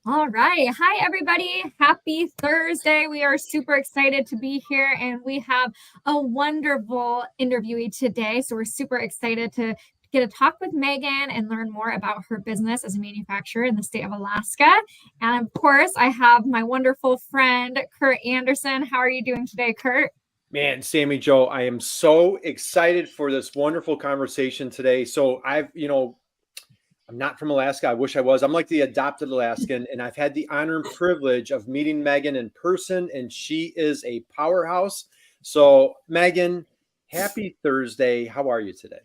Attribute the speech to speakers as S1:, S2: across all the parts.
S1: All right. Hi, everybody. Happy Thursday. We are super excited to be here, and we have a wonderful interviewee today. So, we're super excited to get a talk with Megan and learn more about her business as a manufacturer in the state of Alaska. And of course, I have my wonderful friend, Kurt Anderson. How are you doing today, Kurt?
S2: Man, Sammy Joe, I am so excited for this wonderful conversation today. I'm not from Alaska. I wish I was. I'm like the adopted Alaskan, and I've had the honor and privilege of meeting Megan in person, and she is a powerhouse. So, Megan, happy Thursday. How are you today?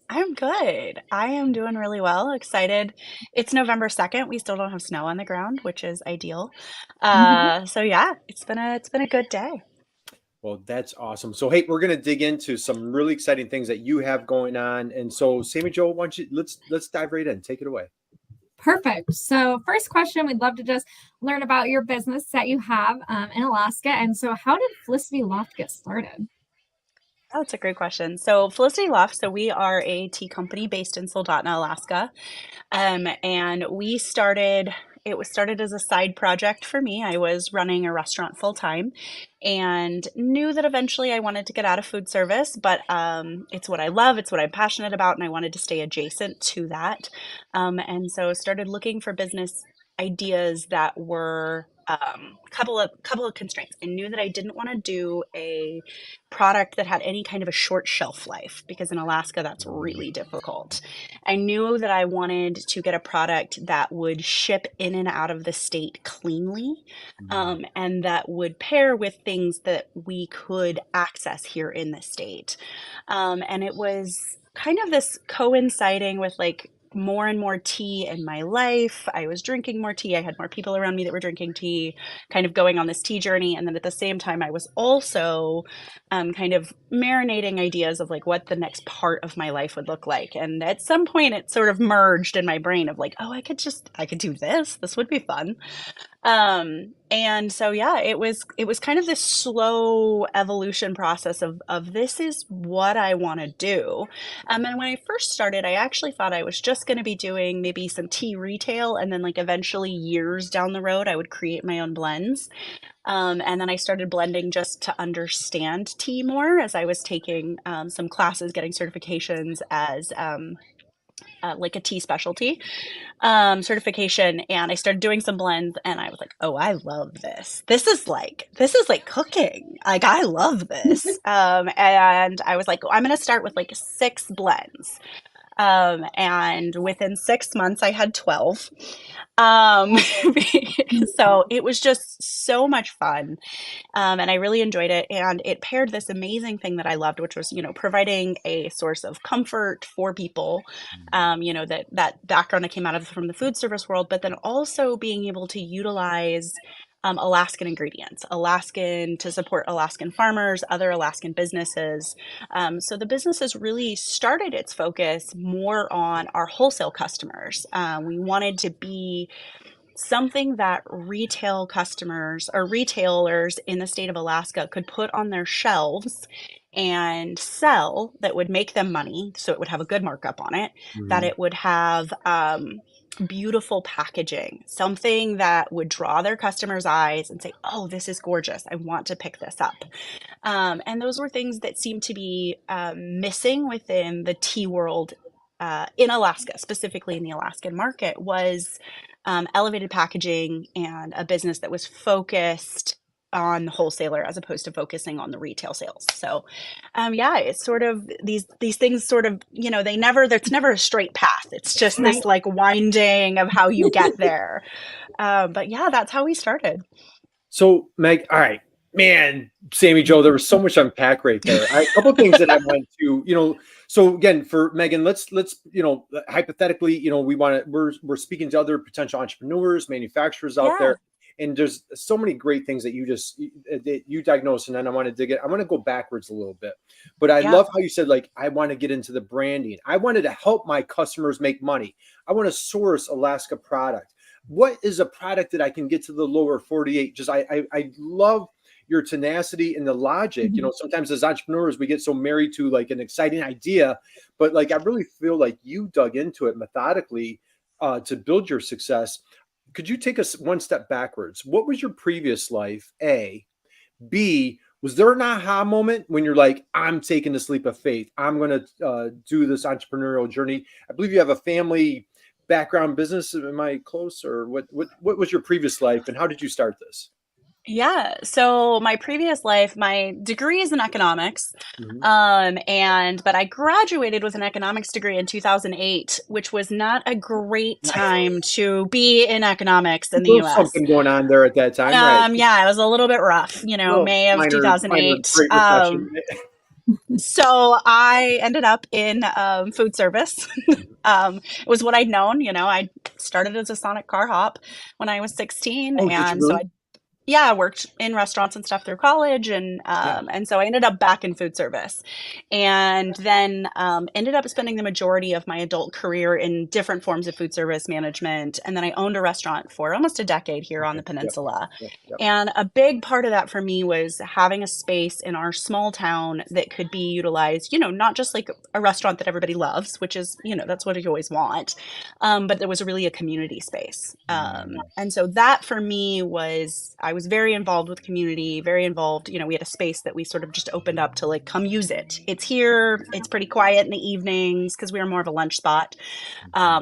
S3: I'm good. I am doing really well. Excited. It's November 2nd. We still don't have snow on the ground, which is ideal. So yeah, it's been a good day.
S2: Well, that's awesome. So, hey, we're going to dig into some really exciting things that you have going on. And so, Sammy Joe, why don't you let's dive right in. Take it away.
S1: Perfect. So, first question, we'd love to just learn about your business that you have in Alaska. And so, how did Felicity Loft get started?
S3: Oh, that's a great question. So Felicity Loft, so we are a tea company based in Soldotna, Alaska. And it was started as a side project for me. I was running a restaurant full time and knew that eventually I wanted to get out of food service, but it's what I love, it's what I'm passionate about, and I wanted to stay adjacent to that. And so started looking for business ideas that were couple of constraints. I knew that I didn't want to do a product that had any kind of a short shelf life because in Alaska that's really difficult. I knew that I wanted to get a product that would ship in and out of the state cleanly, and that would pair with things that we could access here in the state. And it was kind of this coinciding with like more and more tea in my life. I was drinking more tea. I had more people around me that were drinking tea, kind of going on this tea journey. And then at the same time, I was also kind of marinating ideas of like what the next part of my life would look like. And at some point, it sort of merged in my brain of like, oh, I could do this. This would be fun. And so yeah, it was kind of this slow evolution process of this is what I want to do. And when I first started, I actually thought I was just going to be doing maybe some tea retail, and then like eventually years down the road, I would create my own blends. And then I started blending just to understand tea more as I was taking some classes, getting certifications as like a tea specialty certification, and I started doing some blends and I was like, oh, I love this. This is like cooking. Like I love this. And I was like, I'm gonna start with like 6 blends. And within 6 months I had 12. Um, so it was just so much fun. And I really enjoyed it. And it paired this amazing thing that I loved, which was, providing a source of comfort for people, that background that came out of from the food service world, but then also being able to utilize Alaskan ingredients, Alaskan to support Alaskan farmers, other Alaskan businesses. So the business has really started its focus more on our wholesale customers. We wanted to be something that retail customers or retailers in the state of Alaska could put on their shelves and sell, that would make them money. So it would have a good markup on it, that
S2: Mhm.
S3: it would have beautiful packaging, something that would draw their customers' eyes and say, oh, this is gorgeous. I want to pick this up. And those were things that seemed to be missing within the tea world in Alaska, specifically in the Alaskan market, was elevated packaging and a business that was focused on the wholesaler as opposed to focusing on the retail sales. So, yeah, it's sort of these things sort of, there's never a straight path. It's just
S1: Right.
S3: this like winding of how you get there. But yeah, that's how we started.
S2: So, Meg, all right, man, Sammy Joe, there was so much unpack right there. A couple of things that I want to, so again, for Megan, let's, hypothetically, we're speaking to other potential entrepreneurs, manufacturers out
S3: Yeah,
S2: there, and there's so many great things that you diagnosed, and then I want to dig it. I want to go backwards a little bit, but I
S3: yeah.
S2: love how you said like I want to get into the branding. I wanted to help my customers make money. I want to source Alaska product. What is a product that I can get to the lower 48? Just I love your tenacity and the logic.
S1: Mhm.
S2: Sometimes as entrepreneurs we get so married to like an exciting idea, but like I really feel like you dug into it methodically to build your success. could you take us one step backwards? What was your previous life? A, B, was there an aha moment when you're like, I'm taking this leap of faith. I'm going to do this entrepreneurial journey. I believe you have a family background business. Am I close? Or what was your previous life and how did you start this?
S3: Yeah. So my previous life, my degree is in economics. But I graduated with an economics degree in 2008, which was not a great time to be in economics in the
S2: There was
S3: US.
S2: something going on there at that time, right?
S3: Yeah, it was a little bit rough,
S2: Well,
S3: May of
S2: minor
S3: 2008.
S2: Great Recession.
S3: So I ended up in food service. It was what I'd known, I started as a Sonic car hop when I was 16.
S2: Oh, did you
S3: And so
S2: really?
S3: I worked in restaurants and stuff through college, and so I ended up back in food service, and then ended up spending the majority of my adult career in different forms of food service management, and then I owned a restaurant for almost a decade here on the peninsula.
S2: Yep.
S3: And a big part of that for me was having a space in our small town that could be utilized, not just like a restaurant that everybody loves, which is, that's what you always want, but there was really a community space. And so that for me I was very involved with community, very involved. We had a space that we sort of just opened up to like, come use it. It's here. It's pretty quiet in the evenings because we were more of a lunch spot.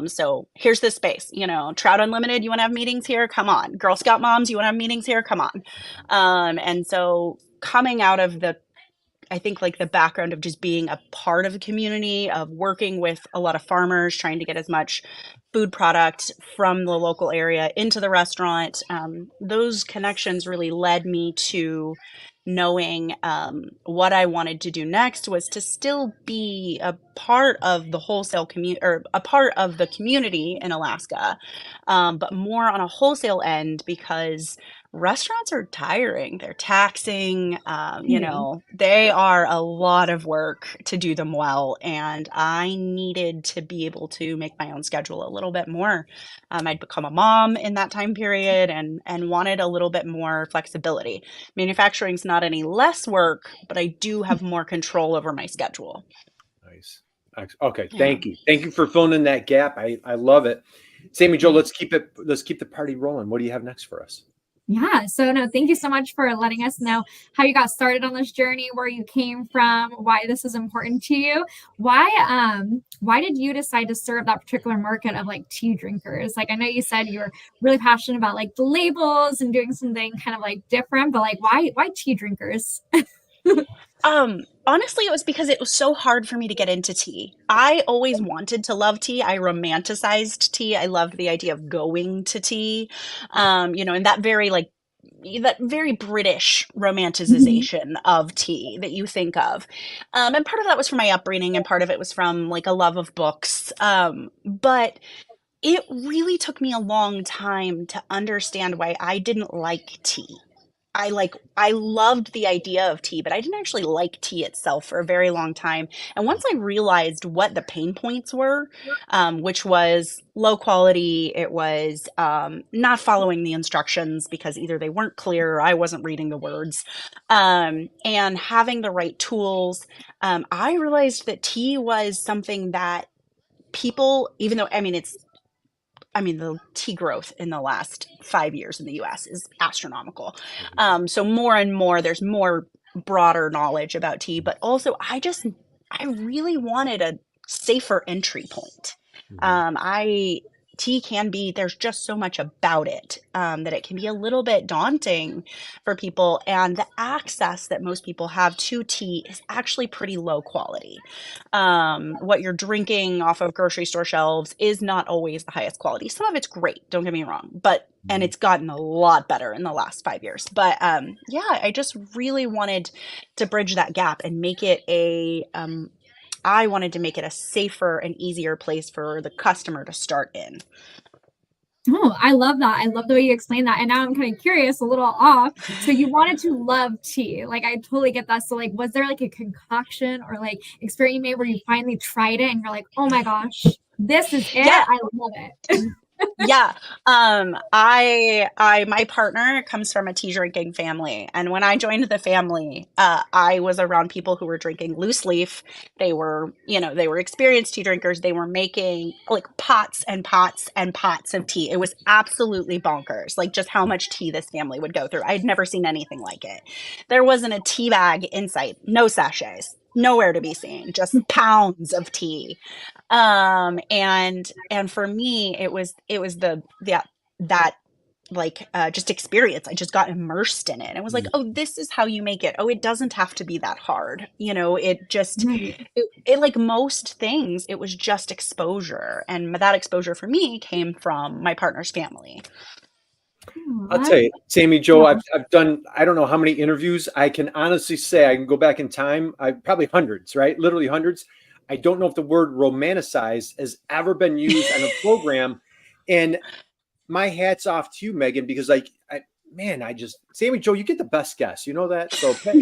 S3: So here's this space, Trout Unlimited, you want to have meetings here? Come on. Girl Scout moms, you want to have meetings here? Come on. And so coming out of I think like the background of just being a part of a community, of working with a lot of farmers, trying to get as much food product from the local area into the restaurant. Those connections really led me to knowing what I wanted to do next was to still be a part of the wholesale community, or a part of the community in Alaska, but more on a wholesale end, because restaurants are tiring. They're taxing. They are a lot of work to do them well. And I needed to be able to make my own schedule a little bit more. I'd become a mom in that time period and wanted a little bit more flexibility. Manufacturing's not any less work, but I do have more control over my schedule.
S2: Nice. Okay. Thank you. Thank you for filling in that gap. I love it. Sammy Joe, let's keep the party rolling. What do you have next for us?
S1: Yeah. So no, thank you so much for letting us know how you got started on this journey, where you came from, why this is important to you. Why did you decide to serve that particular market of like tea drinkers? Like, I know you said you were really passionate about like the labels and doing something kind of like different, but like why tea drinkers?
S3: Honestly, it was because it was so hard for me to get into tea. I always wanted to love tea. I romanticized tea. I loved the idea of going to tea. And that very British romanticization of tea that you think of. And part of that was from my upbringing, and part of it was from like a love of books. But it really took me a long time to understand why I didn't like tea. I loved the idea of tea, but I didn't actually like tea itself for a very long time. And once I realized what the pain points were, which was low quality, it was not following the instructions because either they weren't clear or I wasn't reading the words, and having the right tools, I realized that tea was something that people, even though, the tea growth in the last 5 years in the US is astronomical. So more and more, there's more broader knowledge about tea, but also I really wanted a safer entry point. Tea can be, there's just so much about it that it can be a little bit daunting for people. And the access that most people have to tea is actually pretty low quality. What you're drinking off of grocery store shelves is not always the highest quality. Some of it's great, don't get me wrong, and it's gotten a lot better in the last 5 years. But I just really wanted to bridge that gap and make it I wanted to make it a safer and easier place for the customer to start in.
S1: Oh, I love that. I love the way you explain that. And now I'm kind of curious, a little off. So you wanted to love tea. Like, I totally get that. So like, was there like a concoction or like experience you made where you finally tried it and you're like, oh my gosh, this is it.
S3: Yeah.
S1: I love it.
S3: Yeah. My partner comes from a tea drinking family. And when I joined the family, I was around people who were drinking loose leaf. They were experienced tea drinkers. They were making like pots and pots and pots of tea. It was absolutely bonkers, like just how much tea this family would go through. I'd never seen anything like it. There wasn't a tea bag in sight, no sachets, nowhere to be seen, just pounds of tea. And for me it was that like just experience. I just got immersed in it and was like, oh, this is how you make it. Oh, it doesn't have to be that hard.
S1: Right.
S3: It like most things, it was just exposure, and that exposure for me came from my partner's family.
S2: I'll
S1: Aw.
S2: tell you, Sammy Joe,
S1: Yeah.
S2: I've done, I don't know how many interviews. I can honestly say I can go back in time. I probably hundreds, right? Literally hundreds. I don't know if the word romanticize has ever been used on a program. And my hat's off to you, Megan, because I just, Sammy Joe, you get the best guess. You know that? So pat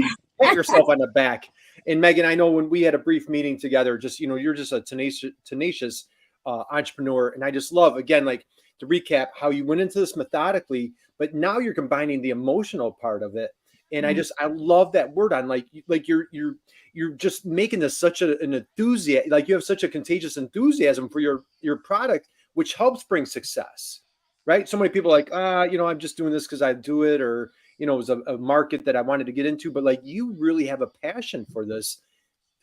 S2: yourself on the back. And Megan, I know when we had a brief meeting together, just, you're just a tenacious entrepreneur. And I just love, again, like to recap how you went into this methodically, but now you're combining the emotional part of it. And I love that word on like you're just making this such an enthusiasm, like you have such a contagious enthusiasm for your product, which helps bring success, right? So many people are like, I'm just doing this because I do it, or it was a market that I wanted to get into, but like you really have a passion for this.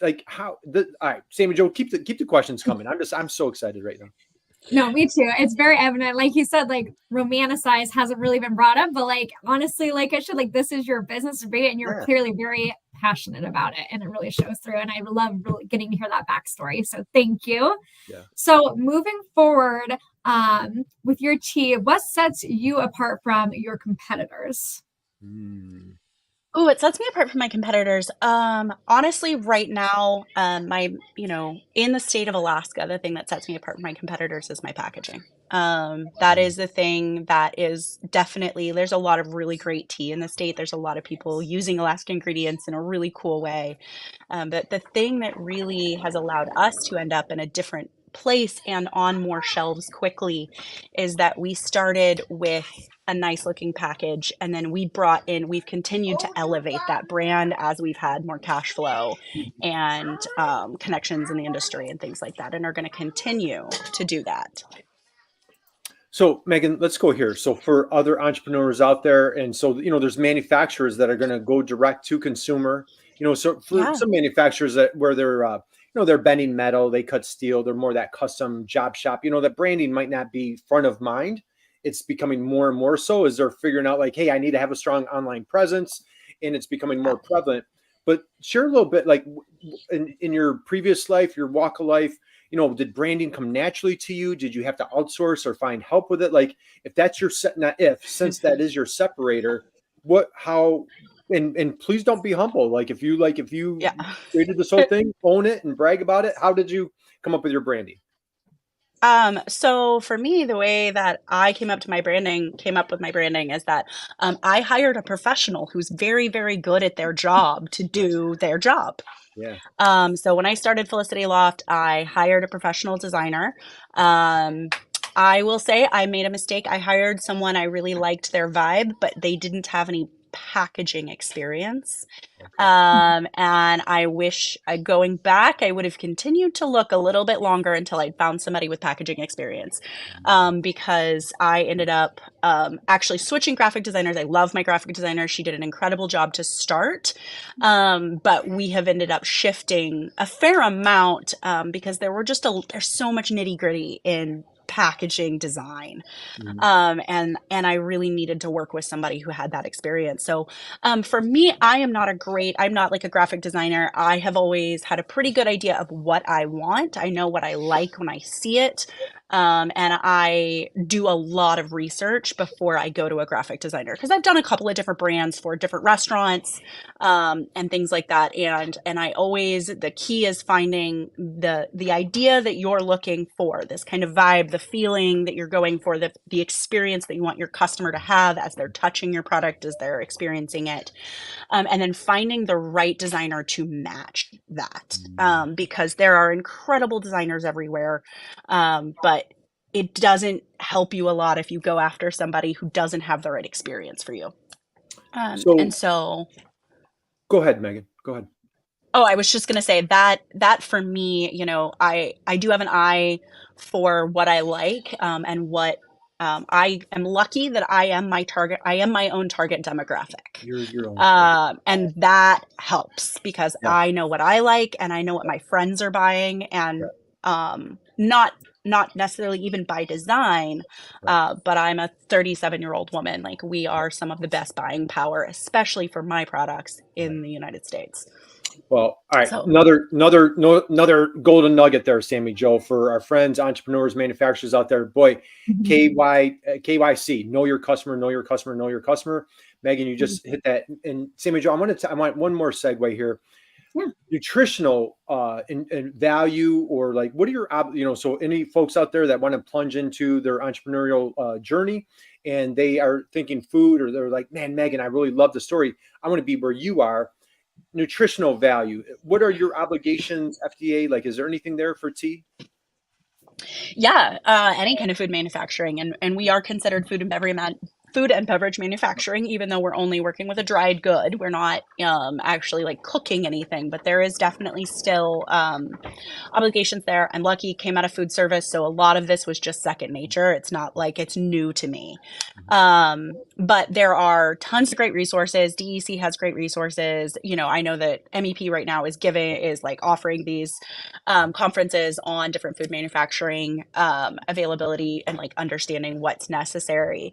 S2: Like all right, Sammy Joe, keep the questions coming. I'm so excited right now.
S1: No, me too. It's very evident. Like you said, like romanticize hasn't really been brought up, but like honestly, like it should, like this is your business, right? And you're
S2: Yeah.
S1: clearly very passionate about it, and it really shows through. And I love really getting to hear that backstory. So thank you.
S2: Yeah.
S1: So moving forward, with your tea, what sets you apart from your competitors?
S2: Mm.
S3: Oh, it sets me apart from my competitors. Honestly, right now, in the state of Alaska, the thing that sets me apart from my competitors is my packaging. That is the thing that is definitely, there's a lot of really great tea in the state. There's a lot of people using Alaska ingredients in a really cool way. But the thing that really has allowed us to end up in a different place and on more shelves quickly is that we started with a nice looking package, and then we've continued to elevate that brand as we've had more cash flow and connections in the industry and things like that, and are going to continue to do that.
S2: So Megan, let's go here. So for other entrepreneurs out there, and so there's manufacturers that are going to go direct to consumer. So for
S3: Yeah.
S2: some manufacturers where they're they're bending metal, they cut steel, they're more that custom job shop. That branding might not be front of mind. It's becoming more and more so as they're figuring out like, hey, I need to have a strong online presence, and it's becoming more prevalent. But share a little bit, like in your previous life, your walk of life, did branding come naturally to you? Did you have to outsource or find help with it? Like if that's your set, not if, since that is your separator, how, and please don't be humble. Like if you
S3: Yeah.
S2: created this whole thing, own it and brag about it. How did you come up with your branding?
S3: So for me, the way that I came up with my branding is that I hired a professional who's very, very good at their job to
S2: Nice.
S3: do their job.
S2: Yeah.
S3: So when I started Felicity Loft, I hired a professional designer. Um, I will say I made a mistake. I hired someone, I really liked their vibe, but they didn't have any packaging experience.
S2: Okay.
S3: And I wish, going back, I would have continued to look a little bit longer until I'd found somebody with packaging experience. Because I ended up actually switching graphic designers. I love my graphic designer. She did an incredible job to start. But we have ended up shifting a fair amount because there's so much nitty gritty in packaging design.
S2: Mhm.
S3: And I really needed to work with somebody who had that experience. So for me, I'm not like a graphic designer. I have always had a pretty good idea of what I want. I know what I like when I see it. And I do a lot of research before I go to a graphic designer, because I've done a couple of different brands for different restaurants and things like that. And the key is finding the idea that you're looking for, this kind of vibe, the feeling that you're going for, the experience that you want your customer to have as they're touching your product, as they're experiencing it. And then finding the right designer to match that, because there are incredible designers everywhere. But it doesn't help you a lot if you go after somebody who doesn't have the right experience for you. And
S2: So
S3: so,
S2: go ahead, Megan. Go ahead.
S3: oh, I was just gonna say that for me, I do have an eye for what I like, and what I am lucky that I am my target. I am my own target demographic.
S2: You're your own target.
S3: And that helps because
S2: Yeah.
S3: I know what I like and I know what my friends are buying, and
S2: Right.
S3: not necessarily even by design,
S2: Right.
S3: but I'm a 37-year-old woman. Like, we are some of the best buying power, especially for my products
S2: Right.
S3: in the United States.
S2: Well, all right.
S3: So
S2: Another golden nugget there, Sammy Joe, for our friends, entrepreneurs, manufacturers out there. Boy, KYC, know your customer, know your customer, know your customer. Megan, you just hit that. And Sammy Joe, I want one more segue here.
S1: Yeah.
S2: Nutritional and value, or like, what are your so any folks out there that want to plunge into their entrepreneurial journey, and they are thinking food, or they're like, man, Megan, I really love the story. I want to be where you are. Nutritional value. What are your obligations, FDA? Like, is there anything there for tea?
S3: yeah, any kind of food manufacturing, and we are considered food and beverage manufacturing, even though we're only working with a dried good. We're not actually like cooking anything, but there is definitely still obligations there. I'm lucky, came out of food service, so a lot of this was just second nature. It's not like it's new to me. But there are tons of great resources. DEC has great resources. I know that MEP right now is like offering these conferences on different food manufacturing availability and like understanding what's necessary.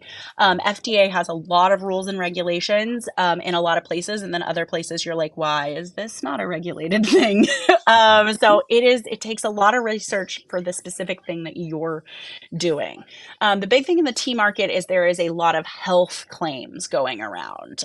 S3: FDA has a lot of rules and regulations in a lot of places, and then other places you're like, why is this not a regulated thing? So it takes a lot of research for the specific thing that you're doing. The big thing in the tea market is there is a lot of health claims going around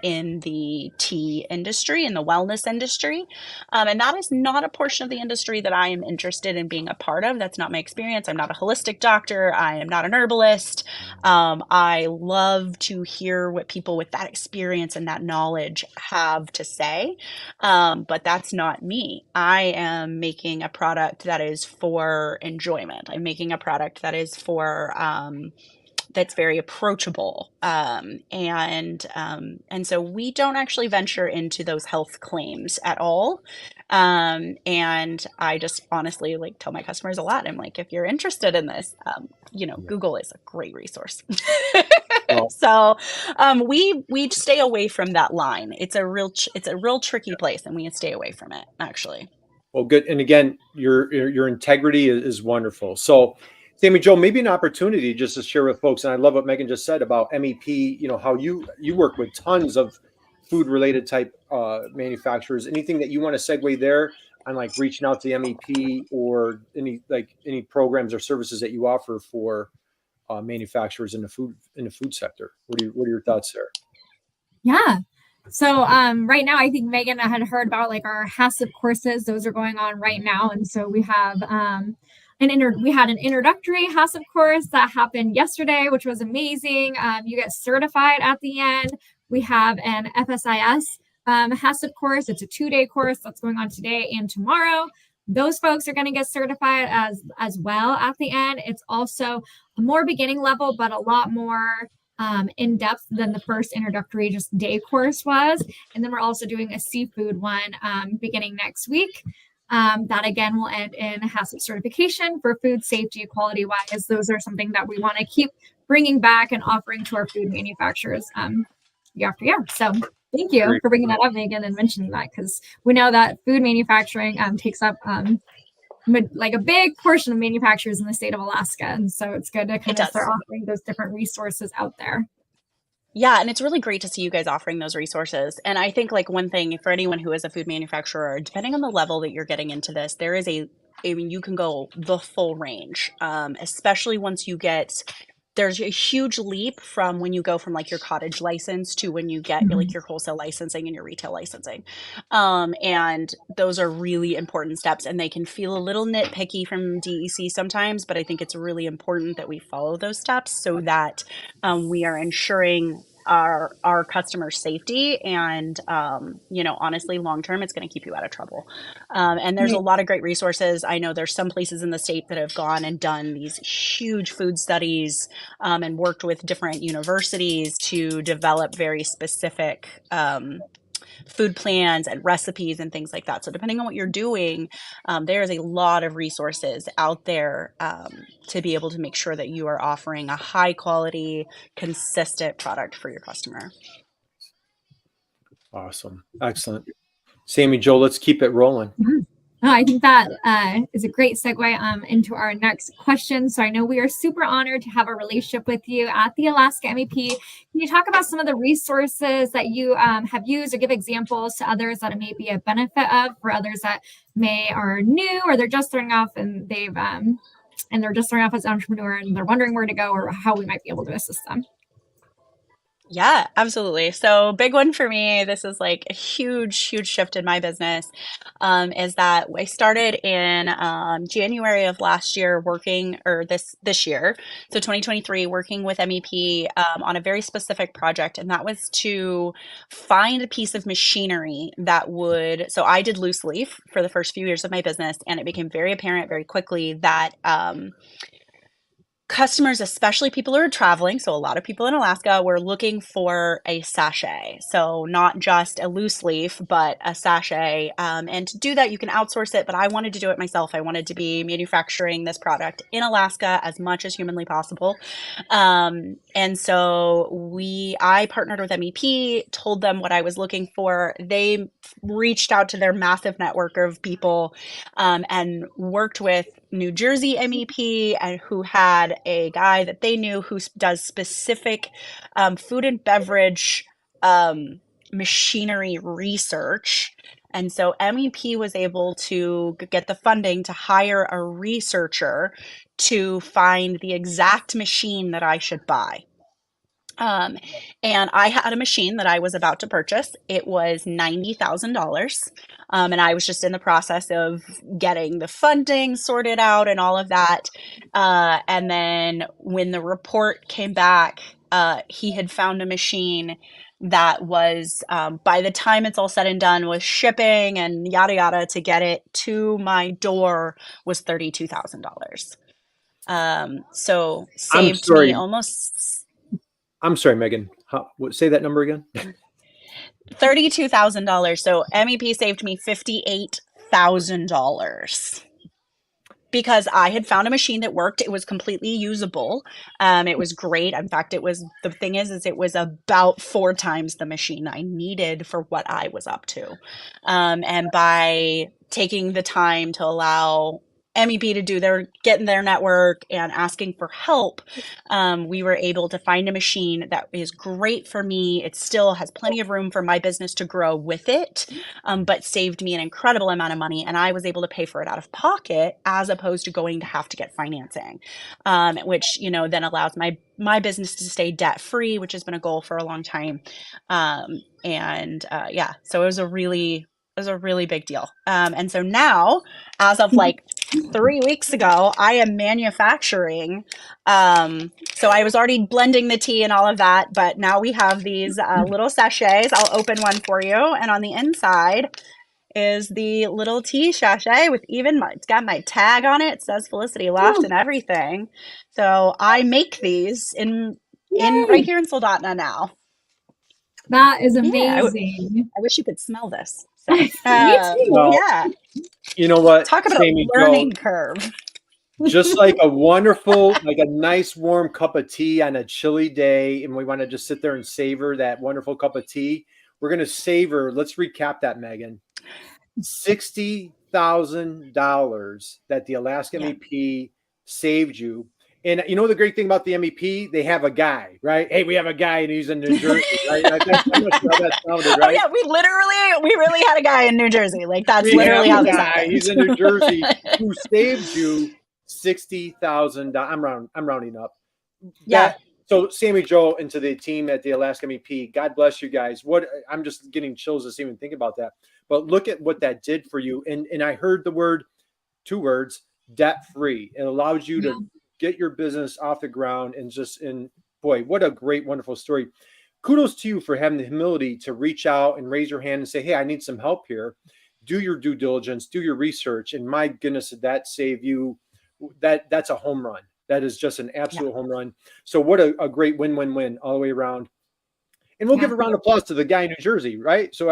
S3: in the tea industry, in the wellness industry. And that is not a portion of the industry that I am interested in being a part of. That's not my experience. I'm not a holistic doctor. I am not an herbalist. I love to hear what people with that experience and that knowledge have to say. But that's not me. I am making a product that is for enjoyment. I'm making a product that is for that's very approachable, and so we don't actually venture into those health claims at all. And I just honestly like tell my customers a lot. I'm like, if you're interested in this, Google is a great resource.
S2: Well,
S3: So we stay away from that line. It's a real tricky place, and we stay away from it, actually.
S2: well, good. And again, your integrity is wonderful. So, Sammy Joe, maybe an opportunity just to share with folks. And I love what Megan just said about MEP. How you work with tons of food related type manufacturers. Anything that you want to segue there on, like reaching out to the MEP, or any programs or services that you offer for manufacturers in the food sector. What are your thoughts there?
S1: Yeah. So right now I think Megan had heard about like our HACCP courses. Those are going on right now. And so we have we had an introductory HACCP course that happened yesterday, which was amazing. You get certified at the end. We have an FSIS HACCP course. It's a 2-day course that's going on today and tomorrow. Those folks are going to get certified as well at the end. It's also a more beginning level, but a lot more in depth than the first introductory just day course was. And then we're also doing a seafood one beginning next week. That again will end in a HACCP certification for food safety quality wise. Those are something that we want to keep bringing back and offering to our food manufacturers year after year. So thank you
S2: Great.
S1: for bringing that up, Megan, and mentioning that, because we know that food manufacturing takes up like a big portion of manufacturers in the state of Alaska. And so it's good to kind of start offering those different resources out there.
S3: Yeah, and it's really great to see you guys offering those resources. And I think like one thing for anyone who is a food manufacturer, depending on the level that you're getting into this, you can go the full range, especially once you get there's a huge leap from when you go from like your cottage license to when you get like your wholesale licensing and your retail licensing. And those are really important steps, and they can feel a little nitpicky from DEC sometimes, but I think it's really important that we follow those steps so that we are ensuring our customers' safety. And, honestly, long term, it's going to keep you out of trouble. And there's a lot of great resources. I know there's some places in the state that have gone and done these huge food studies, and worked with different universities to develop very specific food plans and recipes and things like that. So depending on what you're doing, there is a lot of resources out there to be able to make sure that you are offering a high quality, consistent product for your customer.
S2: Awesome. Excellent. Sammy Jo, let's keep it rolling.
S1: Oh, I think that is a great segue into our next question. So I know we are super honored to have a relationship with you at the Alaska MEP. Can you talk about some of the resources that you have used, or give examples to others that it may be a benefit of for others that are new, or they're just starting off and they're just starting off as an entrepreneur and they're wondering where to go or how we might be able to assist them?
S3: Yeah, absolutely. So big one for me, this is like a huge, huge shift in my business, is that I started in January of last year this year, so 2023, working with MEP on a very specific project, and that was to find a piece of machinery so I did loose leaf for the first few years of my business, and it became very apparent very quickly that customers, especially people who are traveling, so a lot of people in Alaska, were looking for a sachet. So not just a loose leaf, but a sachet. And to do that, you can outsource it, but I wanted to do it myself. I wanted to be manufacturing this product in Alaska as much as humanly possible. And so I partnered with MEP, told them what I was looking for. They reached out to their massive network of people, and worked with New Jersey MEP, and who had a guy that they knew who does specific food and beverage machinery research. And so MEP was able to get the funding to hire a researcher to find the exact machine that I should buy. And I had a machine that I was about to purchase. It was $90,000. And I was just in the process of getting the funding sorted out and all of that. And then when the report came back, he had found a machine that was, by the time it's all said and done with shipping and yada yada, to get it to my door was $32,000. So saved me almost.
S2: I'm sorry, Megan. Say that number again.
S3: $32,000. So MEP saved me $58,000 because I had found a machine that worked. It was completely usable. It was great. In fact, it was about 4 times the machine I needed for what I was up to. And by taking the time to allow MEP to get in their network and asking for help, we were able to find a machine that is great for me. It still has plenty of room for my business to grow with it, but saved me an incredible amount of money. And I was able to pay for it out of pocket as opposed to going to have to get financing, which, then allows my business to stay debt free, which has been a goal for a long time. So it was a really big deal. And so now, as of 3 weeks ago, I am manufacturing. So I was already blending the tea and all of that, but now we have these little sachets. I'll open one for you. And on the inside is the little tea sachet with it's got my tag on it. It says Felicity Loft and everything. So I make these in right here in Soldotna now.
S1: That is amazing.
S3: I wish you could smell this. So,
S1: Me too.
S3: Yeah.
S2: You know what?
S3: Talk about a learning curve.
S2: Just like a nice warm cup of tea on a chilly day, and we want to just sit there and savor that wonderful cup of tea. We're going to savor. Let's recap that, Megan. $60,000 that the Alaska MEP saved you. And the great thing about the MEP, they have a guy, right? Hey, we have a guy and he's in New Jersey, right? I'm not sure how that sounded, right?
S3: Oh yeah, we really had a guy in New Jersey. That's literally how this happened.
S2: He's in New Jersey who saved you $60,000. I'm rounding up.
S3: Yeah.
S2: So Sammy Jo and to the team at the Alaska MEP, God bless you guys. I'm just getting chills just even think about that. But look at what that did for you. And I heard the 2 words, debt free. It allows you to get your business off the ground, and boy, what a great, wonderful story. kudos to you for having the humility to reach out and raise your hand and say, hey, I need some help here. Do your due diligence, do your research. And my goodness, did that save you? That's a home run. That is just an absolute home run. So what a great win-win-win all the way around. And we'll give a round of applause to the guy in New Jersey, right? So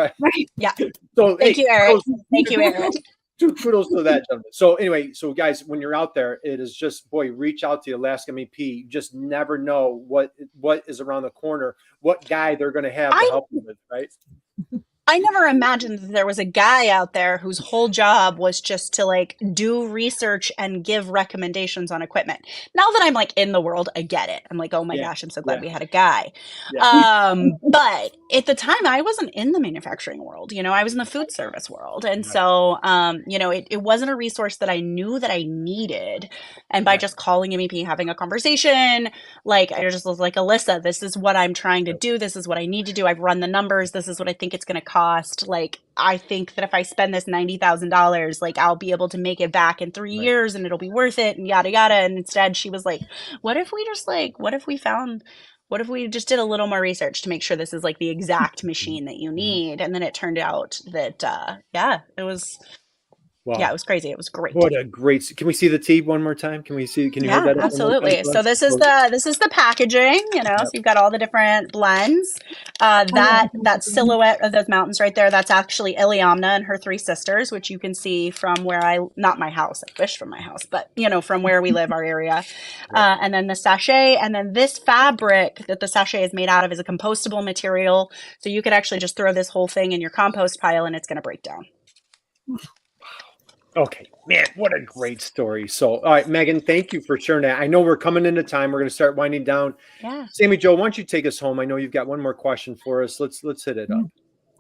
S2: So
S3: thank you, Eric. Thank you, Eric.
S2: Kudos to that gentleman. So anyway, so guys, when you're out there, it is just, boy, reach out to the Alaska MEP. You just never know what is around the corner, what guy they're going to have to help you with, right?
S3: I never imagined that there was a guy out there whose whole job was just to like do research and give recommendations on equipment. Now that I'm like in the world, I get it. I'm like, oh my gosh, I'm so glad we had a guy. But at the time I wasn't in the manufacturing world, you know, I was in the food service world. And so, you know, it wasn't a resource that I knew that I needed. And by just calling MEP, having a conversation, like I just was like, Alyssa, this is what I'm trying to do. This is what I need to do. I've run the numbers. This is what I think it's going to cost. Like, I think that if I spend this $90,000, like I'll be able to make it back in 3 years and it'll be worth it and yada, yada. And instead she was like, what if we just like, what if we just did a little more research to make sure this is like the exact machine that you need? And then it turned out that, it was, it was crazy. It was great.
S2: What a great, can we see the tea one more time? Can you hold that up?
S3: Absolutely. So this is the packaging, you know, so you've got all the different blends. That silhouette of those mountains right there, that's actually Iliamna and her 3 sisters, which you can see from where not my house, I wish from my house, but you know, from where we live, our area. And then the sachet, and then this fabric that the sachet is made out of is a compostable material. So you could actually just throw this whole thing in your compost pile and it's going to break down.
S2: Okay, man, what a great story. So, all right, Megan, thank you for sharing that. I know we're coming into time. We're going to start winding down.
S3: Yeah.
S2: Sammy Jo, why don't you take us home? I know you've got one more question for us. Let's hit it up.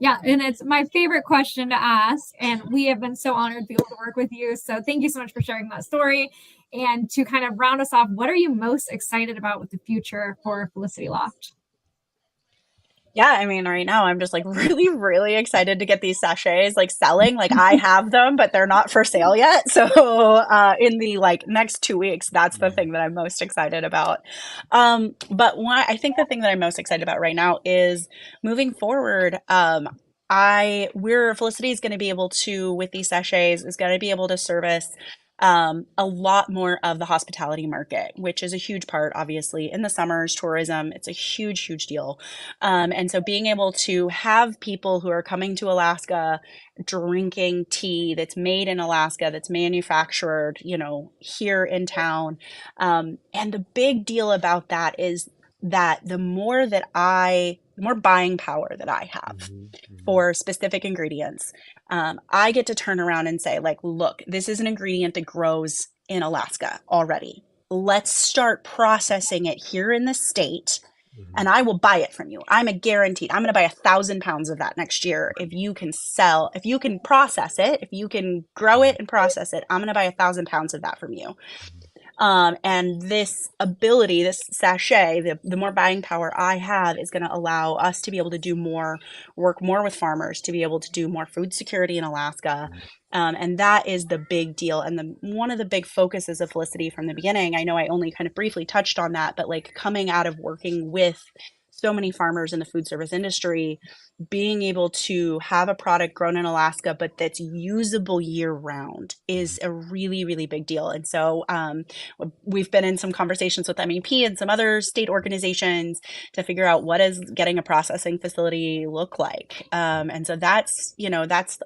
S1: Yeah, and it's my favorite question to ask. And we have been so honored to be able to work with you. So thank you so much for sharing that story. And to kind of round us off, what are you most excited about with the future for Felicity Loft?
S3: Yeah, I mean, right now I'm just like really, really excited to get these sachets like selling. Like I have them, but they're not for sale yet. So in the like next 2 weeks, that's the thing that I'm most excited about. But I think the thing that I'm most excited about right now is moving forward. Felicity is going to be able to, with these sachets, is going to be able to service a lot more of the hospitality market, which is a huge part, obviously, in the summers, tourism. It's a huge, huge deal. And so being able to have people who are coming to Alaska drinking tea that's made in Alaska, that's manufactured, you know, here in town. And the big deal about that is that the more buying power that I have for specific ingredients, I get to turn around and say, like, look, this is an ingredient that grows in Alaska already. Let's start processing it here in the state, and I will buy it from you. I'm going to buy 1,000 pounds of that next year. If you can process it, if you can grow it and process it, I'm going to buy 1,000 pounds of that from you. And this ability, this sachet, the more buying power I have is going to allow us to be able to work more with farmers, to be able to do more food security in Alaska. And that is the big deal. And one of the big focuses of Felicity from the beginning, I know I only kind of briefly touched on that, but like coming out of working with so many farmers in the food service industry, being able to have a product grown in Alaska, but that's usable year round is a really, really big deal. And so we've been in some conversations with MEP and some other state organizations to figure out what does getting a processing facility look like. And so that's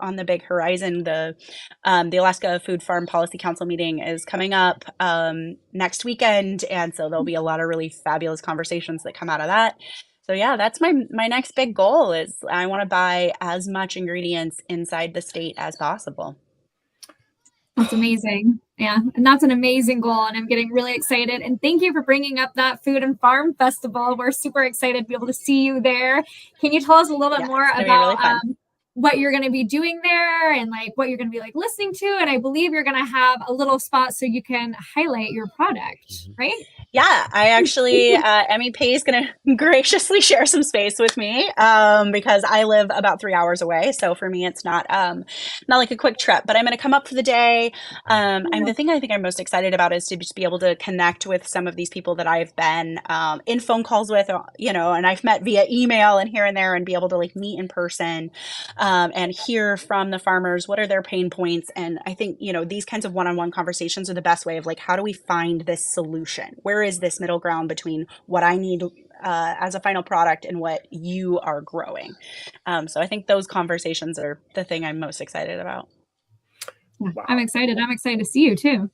S3: on the big horizon. The Alaska Food Farm Policy Council meeting is coming up next weekend. And so there'll be a lot of really fabulous conversations that come out of that. So yeah, that's my next big goal is I want to buy as much ingredients inside the state as possible.
S1: That's amazing. Yeah. And that's an amazing goal. And I'm getting really excited. And thank you for bringing up that Food and Farm Festival. We're super excited to be able to see you there. Can you tell us a little bit more about really what you're going to be doing there and like what you're going to be like listening to? And I believe you're going to have a little spot so you can highlight your product, right?
S3: Yeah, I actually, MEP is going to graciously share some space with me because I live about 3 hours away. So for me, it's not like a quick trip, but I'm going to come up for the day. The thing I think I'm most excited about is to just be able to connect with some of these people that I've been in phone calls with, and I've met via email and here and there, and be able to like meet in person and hear from the farmers, what are their pain points. And I think, these kinds of one-on-one conversations are the best way of like, how do we find this solution? Where is this middle ground between what I need as a final product and what you are growing? So I think those conversations are the thing I'm most excited about.
S1: Wow. I'm excited to see you too.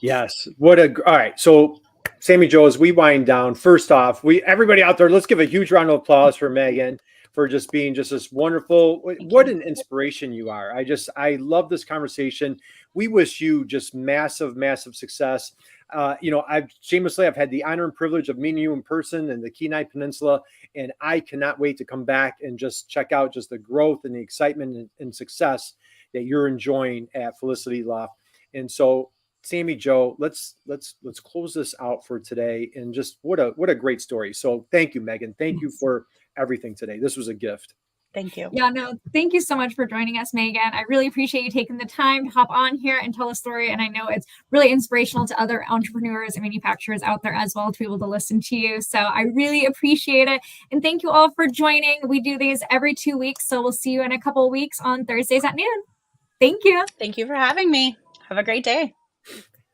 S2: Yes. All right. So Sammy Jo, as we wind down, first off, everybody out there, let's give a huge round of applause for Megan for just being just this wonderful, what an inspiration you are. I love this conversation. We wish you just massive, massive success. I've had the honor and privilege of meeting you in person in the Kenai Peninsula, and I cannot wait to come back and just check out just the growth and the excitement and success that you're enjoying at Felicity Loft. And so, Sammy Jo, let's close this out for today. And just what a great story. So thank you, Megan. Thank you for everything today. This was a gift.
S3: Thank you.
S1: Yeah, no, thank you so much for joining us, Megan. I really appreciate you taking the time to hop on here and tell a story. And I know it's really inspirational to other entrepreneurs and manufacturers out there as well to be able to listen to you. So I really appreciate it. And thank you all for joining. We do these every 2 weeks. So we'll see you in a couple of weeks on Thursdays at noon. Thank you.
S3: Thank you for having me. Have a great day.